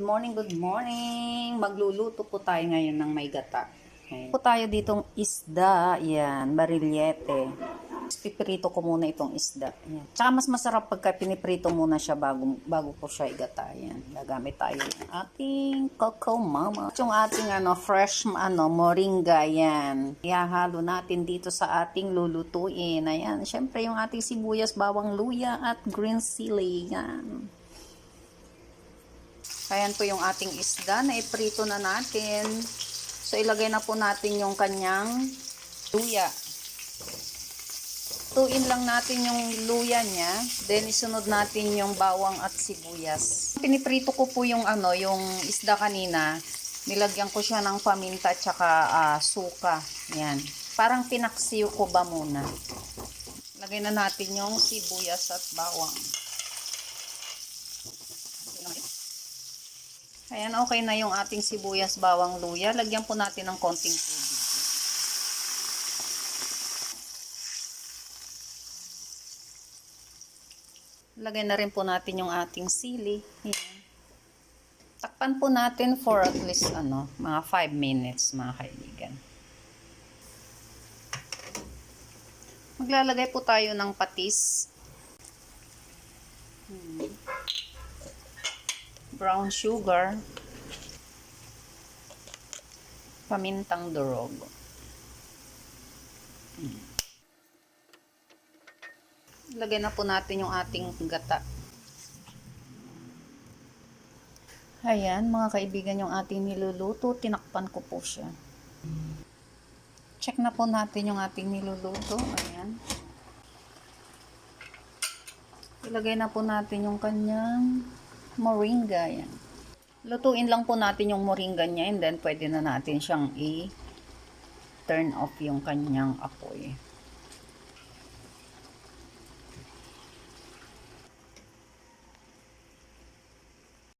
Good morning, good morning. Magluluto po tayo ngayon ng may gata. Okay. Po tayo ditong isda. Yan, barillete. Piprito ko muna itong isda. Yan. Tsaka mas masarap pagka piniprito muna siya bago ko siya igata. Yan. Gagamit tayo ng ating Coco Mama. Yung ating fresh moringa. Yan. Ihahalo natin dito sa ating lulutuin. Ayan. Siyempre yung ating sibuyas, bawang luya at green chili. Yan. Ayan po yung ating isda na iprito na natin. So, ilagay na po natin yung kanyang luya. Tuin lang natin yung luya niya. Then, isunod natin yung bawang at sibuyas. Piniprito ko po yung, yung isda kanina. Nilagyan ko siya ng paminta at saka suka. Yan. Parang pinaksiyo ko ba muna. Lagay na natin yung sibuyas at bawang. Ayan, okay na yung ating sibuyas, bawang, luya. Lagyan po natin ng konting tubig. Lagay na rin po natin yung ating sili. Ayan. Takpan po natin for at least mga 5 minutes, mga kaibigan. Maglalagay po tayo ng patis. Brown sugar, pamintang durog. Lagay na po natin yung ating gata. Ayan, mga kaibigan, yung ating niluluto. Tinakpan ko po siya. Check na po natin yung ating niluluto. Ayan. Ilagay na po natin yung kanyang moringa. Yan. Lutuin lang po natin yung moringa niya and then pwede na natin siyang i-turn off yung kanyang apoy.